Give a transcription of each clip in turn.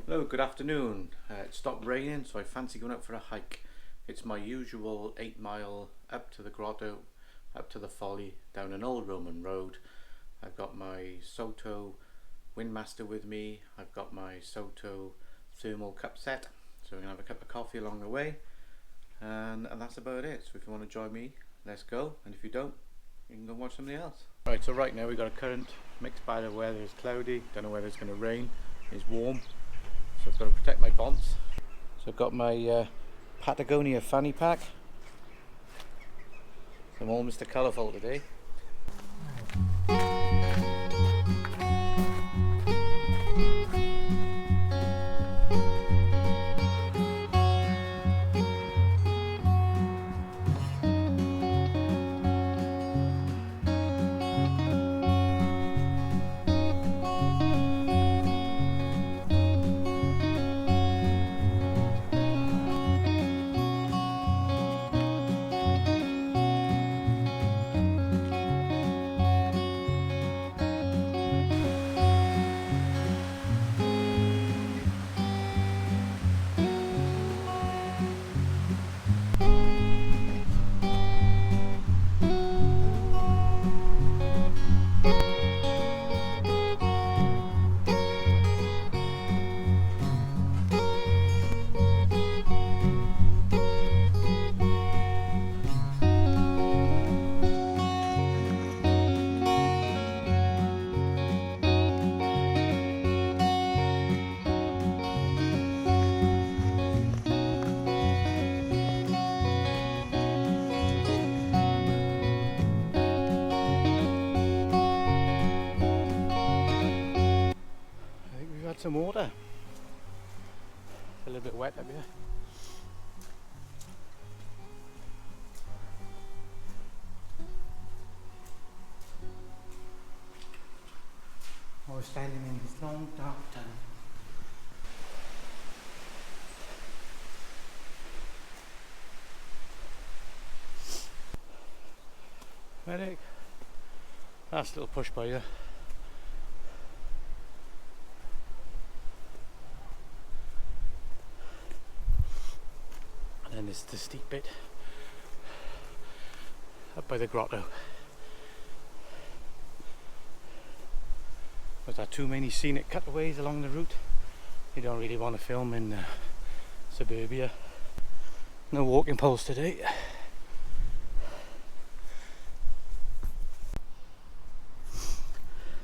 Hello, good afternoon. It stopped raining, so I fancy going out for a hike. It's my usual 8 mile up to the grotto, up to the folly, down an old Roman road. I've got my Soto Windmaster with me. I've got my Soto thermal cup set, so we're going to have a cup of coffee along the way. And that's about it. So if you want to join me, let's go. And if you don't, you can go watch somebody else. Right, so right now we've got a current mixed by the weather. It's cloudy, don't know whether it's going to rain. It's warm. So I've got to protect my bonds. So I've got my Patagonia fanny pack. So I'm all Mr. Colourful today. Some water. It's a little bit wet up here. I was standing in this long dark tunnel. Medic. Last little push by you. And it's the steep bit up by the grotto. But there are too many scenic cutaways along the route. You don't really want to film in suburbia. No walking poles today.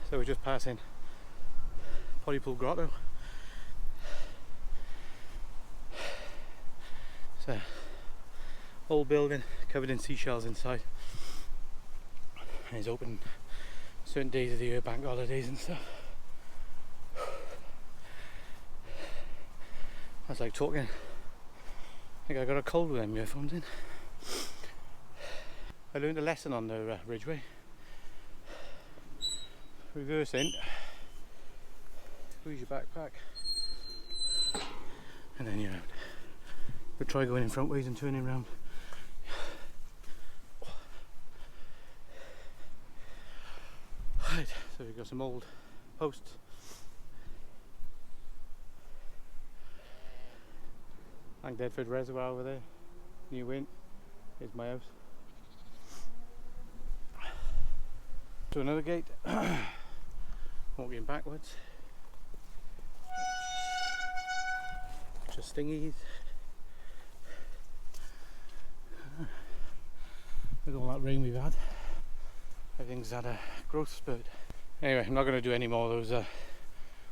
So we're just passing Pontypool Grotto. It's an old building covered in seashells inside. And it's open certain days of the year, bank holidays and stuff. I was like talking. I think I got a cold with them earphones in. I learned a lesson on the ridgeway. Reverse in. Squeeze your backpack. And then you're out. But try going in front ways and turning around. Right, so we've got some old posts. Hang Deadford Reservoir over there. New Win. Here's my house. To another gate. Walking backwards. Just thingies. With all that rain we've had, everything's had a growth spurt. Anyway, I'm not going to do any more of those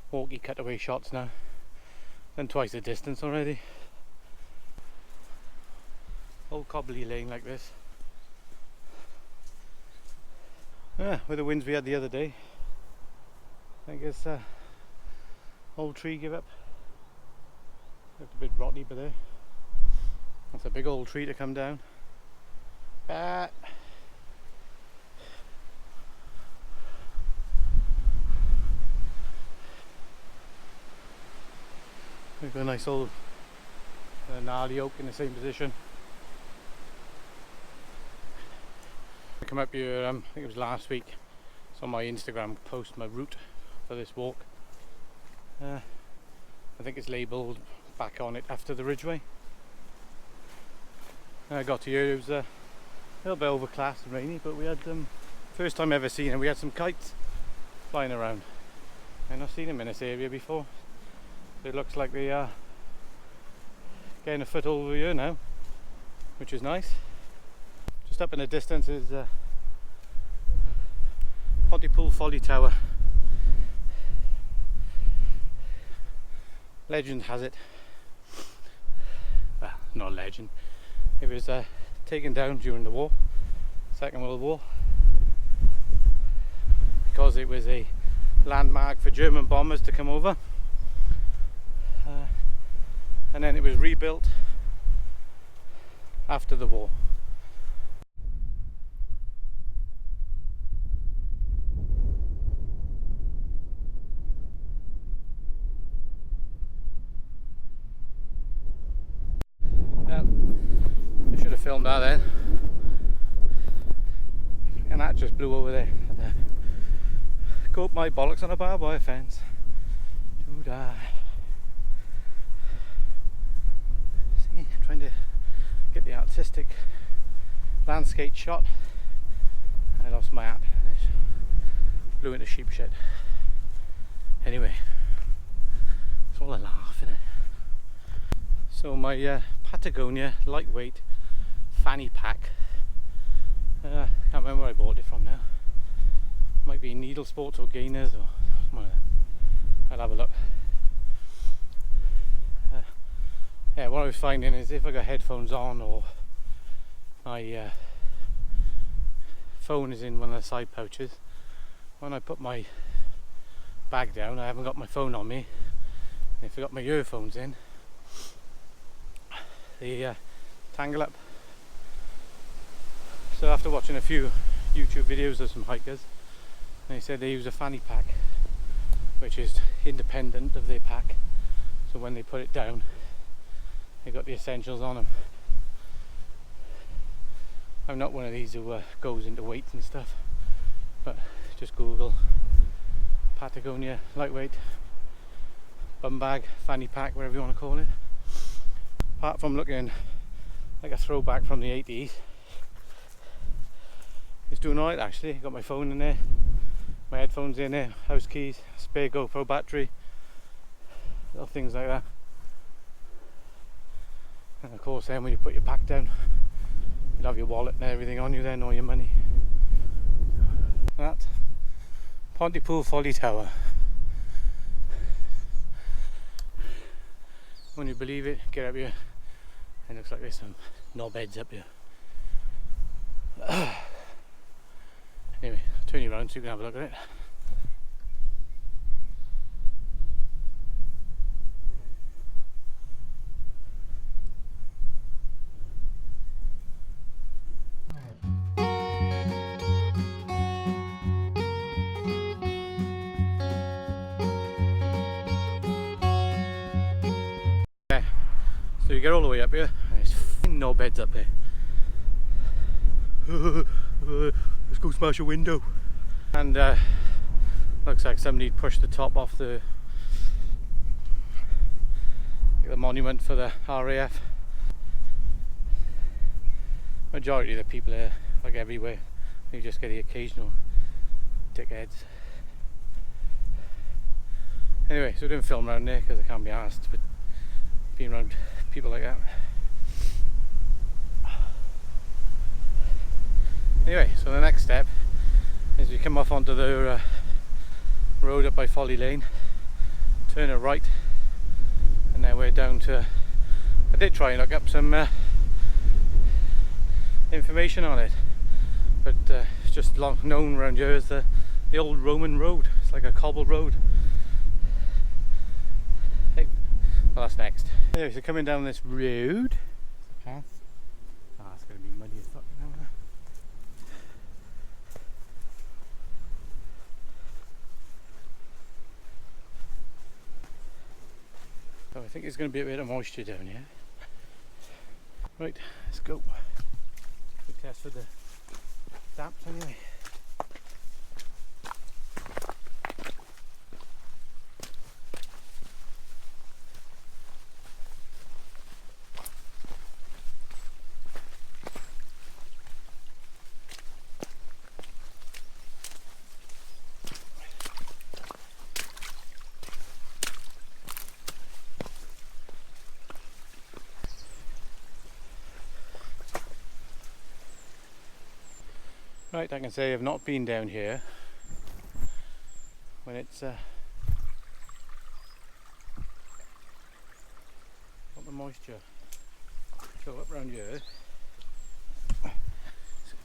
walkie cutaway shots now. Done twice the distance already. Old cobbly lane like this. Yeah, with the winds we had the other day, I guess old tree give up. Looked a bit rotten by there. That's a big old tree to come down. But we've got a nice old gnarly oak in the same position. I come up here, I think it was last week. It's on my Instagram post, my route for this walk. And I think it's labelled back on it after the Ridgeway. When I got to here, it was a little bit overcast and rainy, but we had first time ever seen it. We had some kites flying around. I've not seen them in this area before. So it looks like they are getting a foot over here now, which is nice. Just up in the distance is Pontypool Folly Tower. Legend has it, well, not a legend, it was taken down during the war, Second World War, because it was a landmark for German bombers to come over, and then it was rebuilt after the war. I should have filmed that then, and that just blew over there. Caught my bollocks on a barbed wire fence. To die. See, trying to get the artistic landscape shot. I lost my hat. Blew into sheep shit. Anyway, it's all a laugh, isn't it? So my Patagonia lightweight fanny pack. Can't remember where I bought it from now. Might be Needle Sports or Gainers or one of them. I'll have a look. Yeah, what I was finding is if I got headphones on or my phone is in one of the side pouches, when I put my bag down, I haven't got my phone on me. And if I got my earphones in, they tangle up. So after watching a few YouTube videos of some hikers, they said they use a fanny pack which is independent of their pack, so when they put it down they've got the essentials on them. I'm not one of these who goes into weights and stuff, but just Google Patagonia lightweight bum bag, fanny pack, whatever you want to call it. Apart from looking like a throwback from the 80s, it's doing alright actually. Got my phone in there, my headphones in there, house keys, spare GoPro battery, little things like that. And of course then when you put your pack down, you'll have your wallet and everything on you then, all your money. That Pontypool Folly Tower. When you believe it, get up here. It looks like there's some knobheads up here. Anyway, I'll turn you around so you can have a look at it. So you get all the way up here and there's f***ing knobheads up there. Let's go smash a window. And looks like somebody pushed the top off the monument for the RAF. Majority of the people are like everywhere. You just get the occasional dickheads. Anyway, so I didn't film around there because I can't be asked, but being around people like that. Anyway, so the next step is we come off onto the road up by Folly Lane, turn it right, and then we're down to, I did try and look up some information on it, but it's just long known around here as the old Roman road. It's like a cobble road. Hey, well that's next. Anyway, so coming down this road, path. Ah, it's going to be muddy as fuck now. So I think there's going to be a bit of moisture down here. Right, let's go. Quick test for the damps anyway. Right, I can say I've not been down here when it's got the moisture. So up around here, it's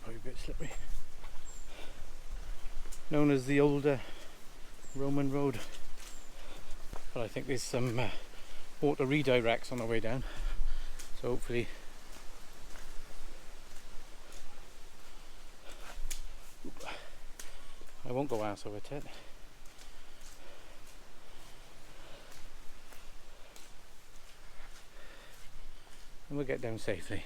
probably a bit slippery. Known as the older Roman road, but I think there's some water redirects on the way down, so hopefully I won't go ass over it. And we'll get down safely.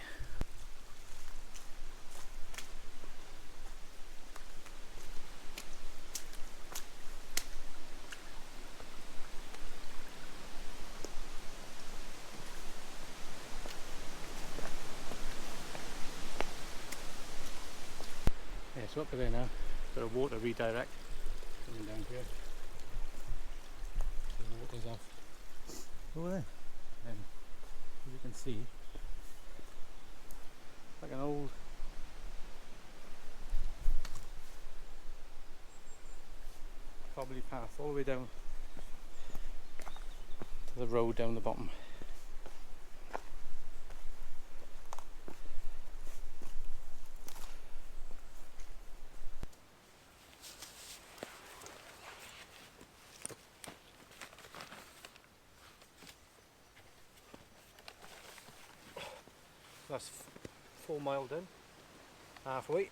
Yeah, so up there now, got a water redirect coming down here. The water's off over there. And as you can see, it's like an old cobbly path all the way down to the road down the bottom. That's 4 miles down, halfway.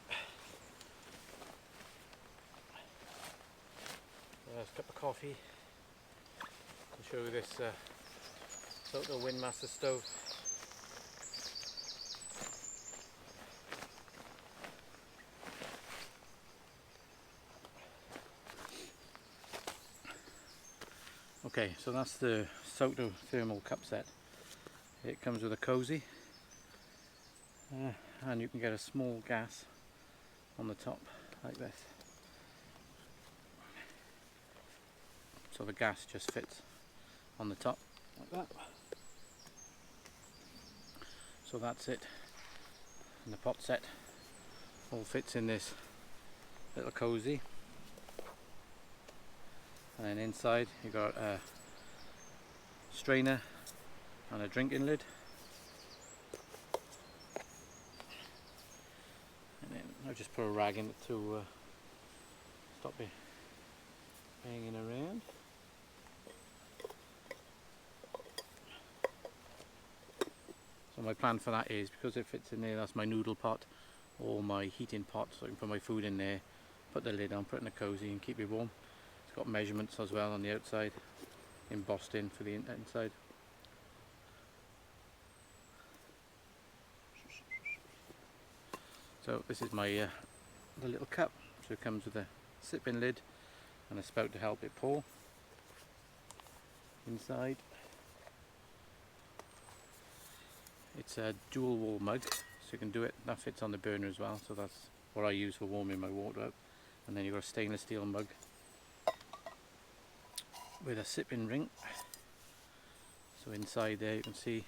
There's a cup of coffee. I'll show you this Soto Windmaster stove. Okay, so that's the Soto thermal cup set. It comes with a cozy. And you can get a small gas on the top like this, so the gas just fits on the top like that. So that's it, and the pot set all fits in this little cozy, and then inside you got a strainer and a drinking lid. I've just put a rag in it to stop it hanging around. So my plan for that is, because it fits in there, that's my noodle pot or my heating pot, so I can put my food in there, put the lid on, put it in a cozy and keep it warm. It's got measurements as well on the outside, embossed in for the inside. So this is my the little cup. So it comes with a sipping lid and a spout to help it pour inside. It's a dual wall mug, so you can do it. That fits on the burner as well, so that's what I use for warming my water up. And then you've got a stainless steel mug with a sipping ring. So inside there you can see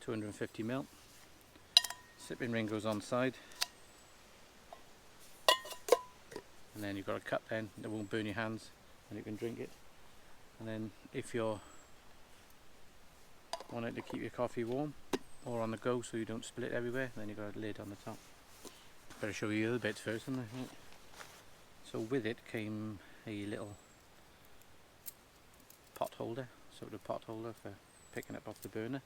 250ml. Sipping ring goes on side, and then you've got a cup then that won't burn your hands and you can drink it. And then if you're wanting to keep your coffee warm or on the go so you don't spill it everywhere, then you've got a lid on the top. Better show you the other bits first, haven't I? Right. So with it came a little pot holder, sort of pot holder for picking up off the burner,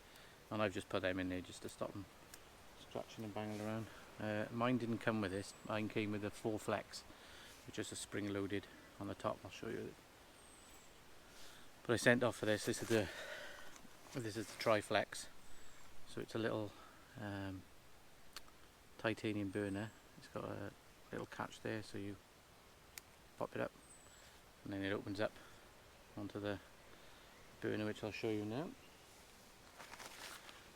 and I've just put them in there just to stop them scratching and banging around. Mine didn't come with this, mine came with a 4 flex, which is a spring loaded on the top. I'll show you it. But I sent off for this. This is the Triflex, so it's a little titanium burner. It's got a little catch there, so you pop it up and then it opens up onto the burner, which I'll show you now.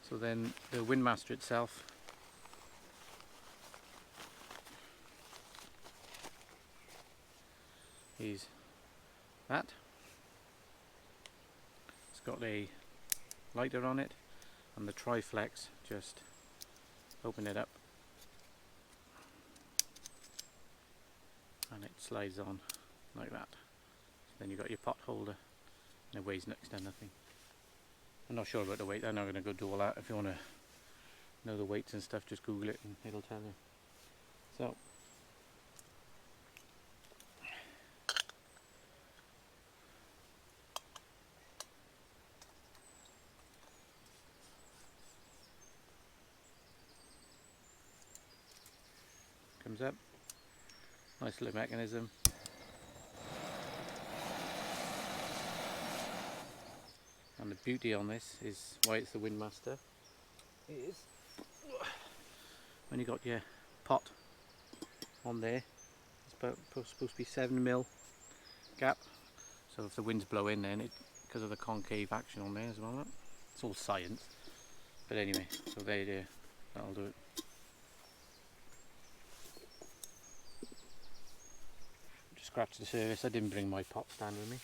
So then the Windmaster itself is that. It's got a lighter on it, and the Triflex, just open it up slides on like that. So then you've got your pot holder and it weighs next to nothing. I'm not sure about the weight, I'm not going to go do all that. If you want to know the weights and stuff, just Google it and it'll tell you. So comes up, nice little mechanism. And the beauty on this is why it's the Windmaster is when you got your pot on there, it's about supposed to be 7mm gap. So if the wind's blowing, then it, because of the concave action on there as well. It's all science, but anyway. So there you go. That'll do it. Just scratched the surface. I didn't bring my pot stand with me.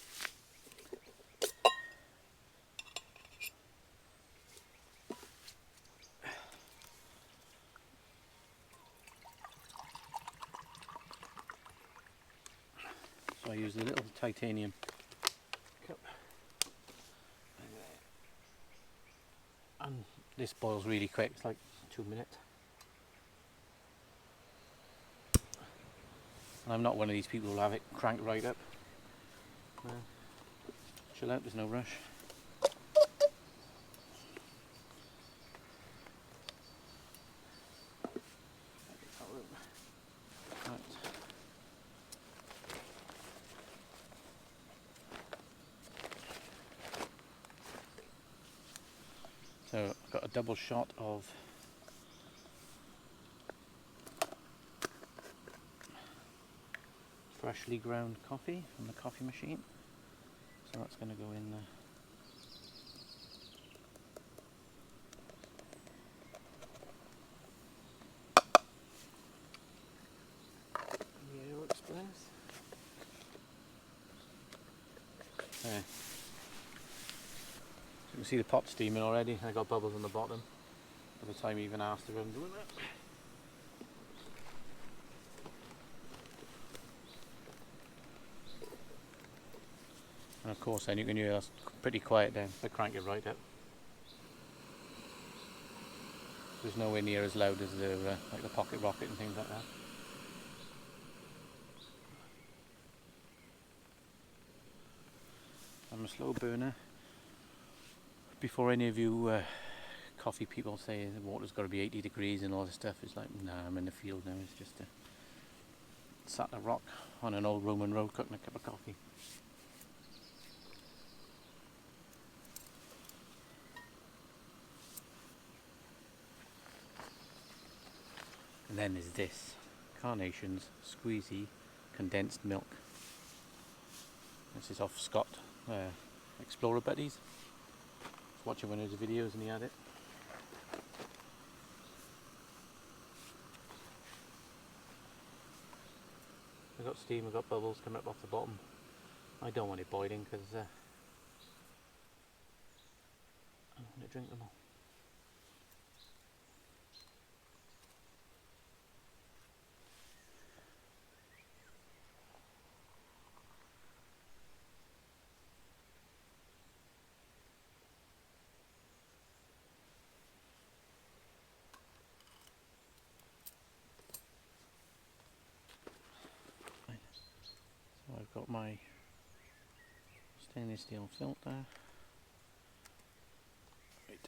So I used a little titanium cup, and this boils really quick. It's like 2 minutes. And I'm not one of these people who'll have it cranked right up. Chill out. There's no rush. Right. So I've got a double shot of freshly ground coffee from the coffee machine. So that's going to go in there. The aeropress. There. So you can see the pot steaming already. I got bubbles on the bottom by the time I even asked if I'm doing that. And of course then you can hear that's pretty quiet then, but crank it right up. There's nowhere near as loud as the like the pocket rocket and things like that. I'm a slow burner. Before any of you coffee people say the water's got to be 80 degrees and all this stuff, it's like, nah, I'm in the field now. It's just sat a rock on an old Roman road cooking a cup of coffee. And then there's this Carnation's squeezy condensed milk. This is off Scott Explorer Buddies. I was watching one of his videos and he had it. I've got steam, I've got bubbles coming up off the bottom. I don't want it boiling because I don't want to drink them all. So I've got my stainless steel filter. Right.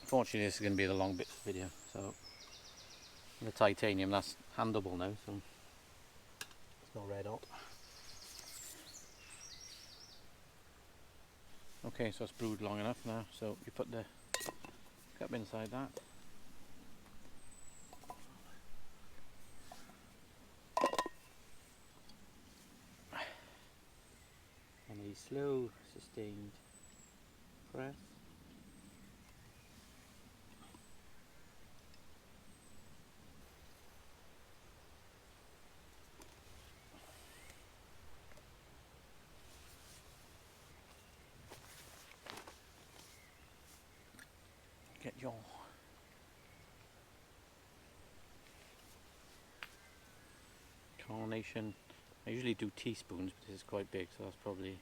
Unfortunately this is going to be the long bit of the video, so the titanium, that's handleable now, so it's not red hot. Okay, so it's brewed long enough now, so you put the cup inside that. And a slow, sustained press. Carnation. I usually do teaspoons, but this is quite big, so that's probably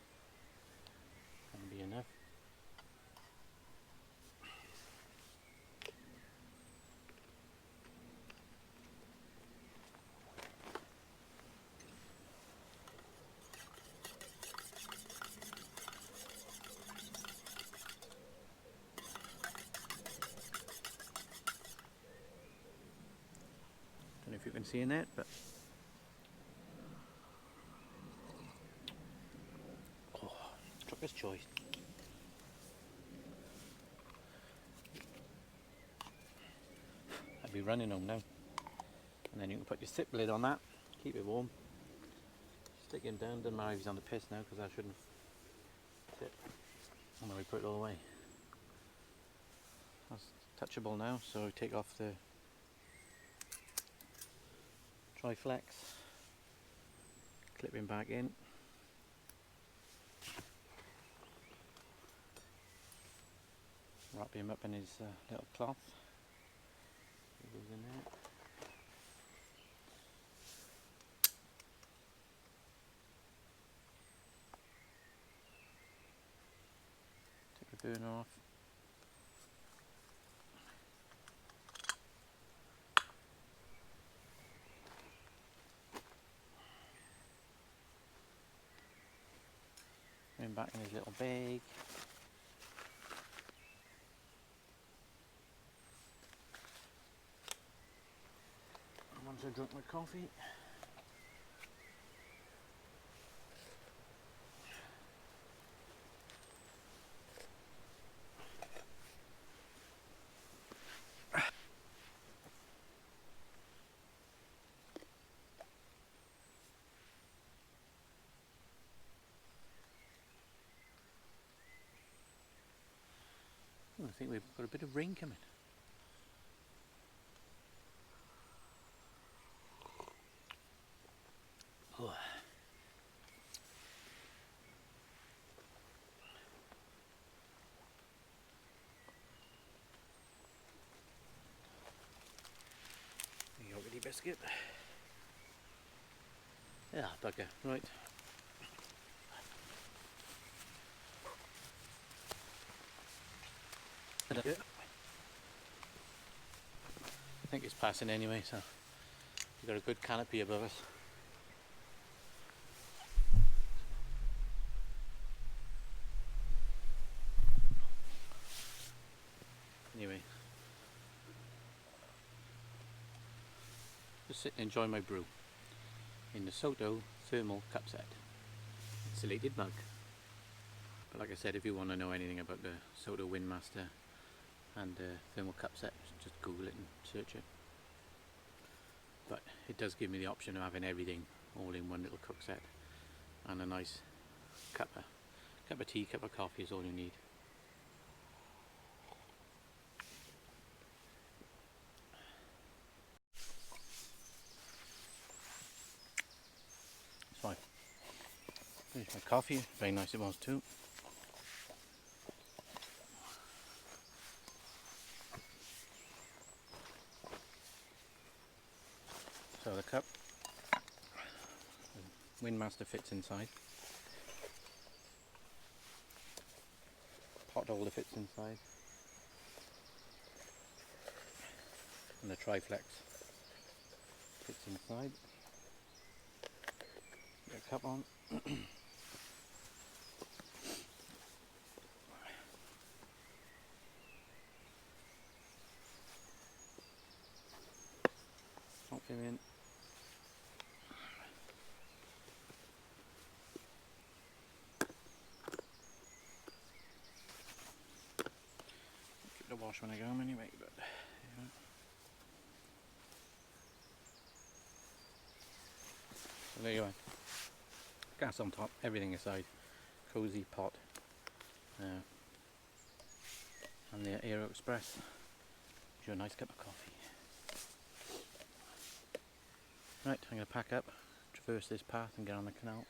going to be enough. Don't know if you can see in that, but oh, trucker's choice. I'll be running home now, and then you can put your sip lid on that, keep it warm. Stick him down. Doesn't matter if he's on the piss now, because I shouldn't tip. I'm going to put it all away. That's touchable now, so I take off the Triflex, clip him back in. Wrap him up in his little cloth. It goes in there. Take the burner off. Put him back in his little bag. And once I drink my coffee, I think we've got a bit of rain coming. Oh. The yogurty biscuit. Yeah, bugger. Right. I think it's passing anyway, so we've got a good canopy above us. Anyway, just sit and enjoy my brew in the Soto thermal cup set, insulated mug. But like I said, if you want to know anything about the Soto Windmaster and the thermal cup set, just Google it and search it. But it does give me the option of having everything all in one little cook set, and a nice cup of tea, cup of coffee is all you need. So I finished my coffee, very nice it was too. So the cup, the Windmaster fits inside, pot holder fits inside, and the Triflex fits inside. Get a cup on. Pop him in. Keep the wash when I go home anyway, but yeah. So there you are. Gas on top, everything aside, cosy pot, and the aeropress. Give you a nice cup of coffee. Right, I'm going to pack up, traverse this path and get on the canal.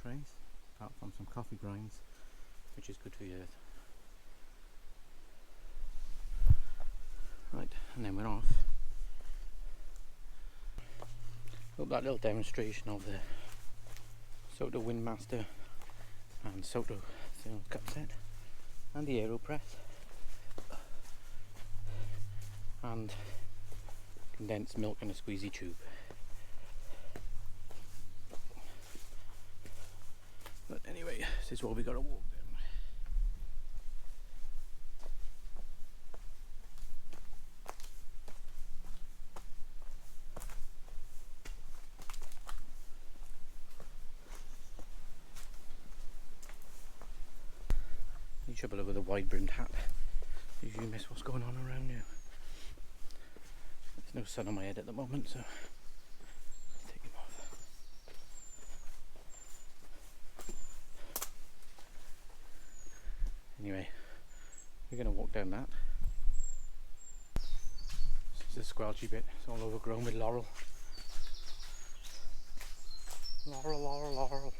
trace, apart from some coffee grinds, which is good for the earth. Right, and then we're off. Hope that little demonstration of the Soto Windmaster and Soto cup set, and the aeropress, and condensed milk in a squeezy tube. But anyway, this is what we got to walk down. You should below with a wide brimmed hat. Usually miss what's going on around you. There's no sun on my head at the moment, so I'll take him off. Anyway, we're going to walk down that. This is a squelchy bit, it's all overgrown with laurel. Laurel, laurel, laurel.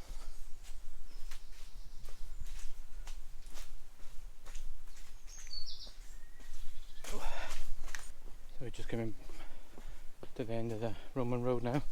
So we're just coming to the end of the Roman road now.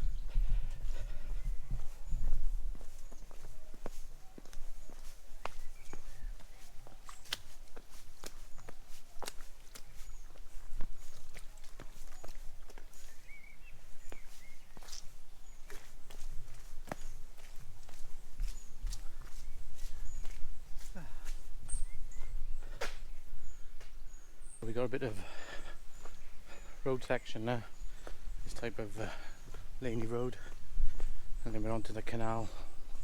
We got a bit of road section now, this type of laney road, and then we're onto the canal,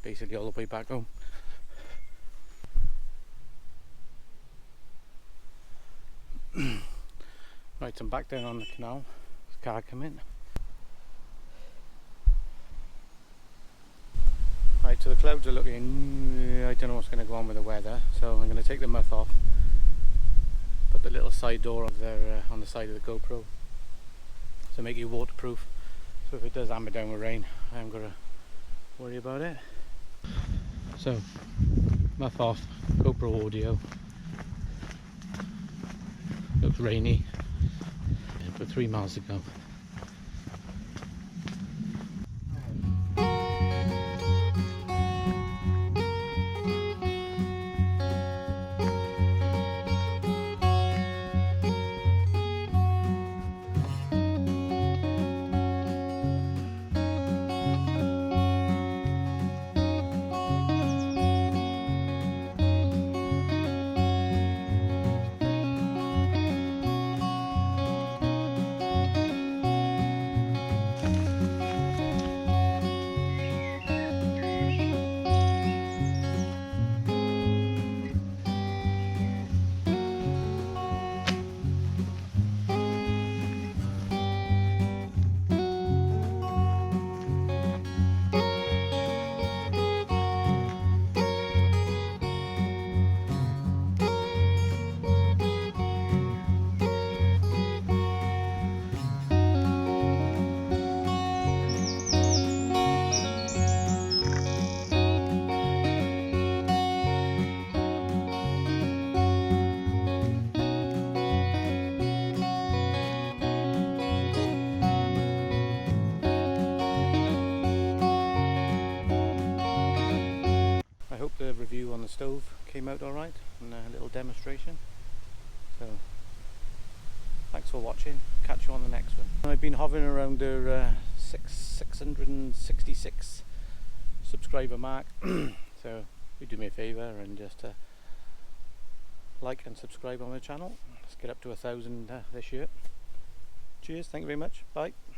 basically all the way back home. Right, so I'm back down on the canal. This car come in. Right, so the clouds are looking, I don't know what's going to go on with the weather, so I'm going to take the muff off, put the little side door on there on the side of the GoPro to make it waterproof, so if it does hammer down with rain I haven't got to worry about it. So muff off, GoPro audio, looks rainy, but 3 miles to go. I hope the review on the stove came out alright, and a little demonstration. So thanks for watching, catch you on the next one. I've been hovering around the 666 subscriber mark, so you do me a favour and just like and subscribe on the channel. Let's get up to 1,000 this year. Cheers, thank you very much, bye.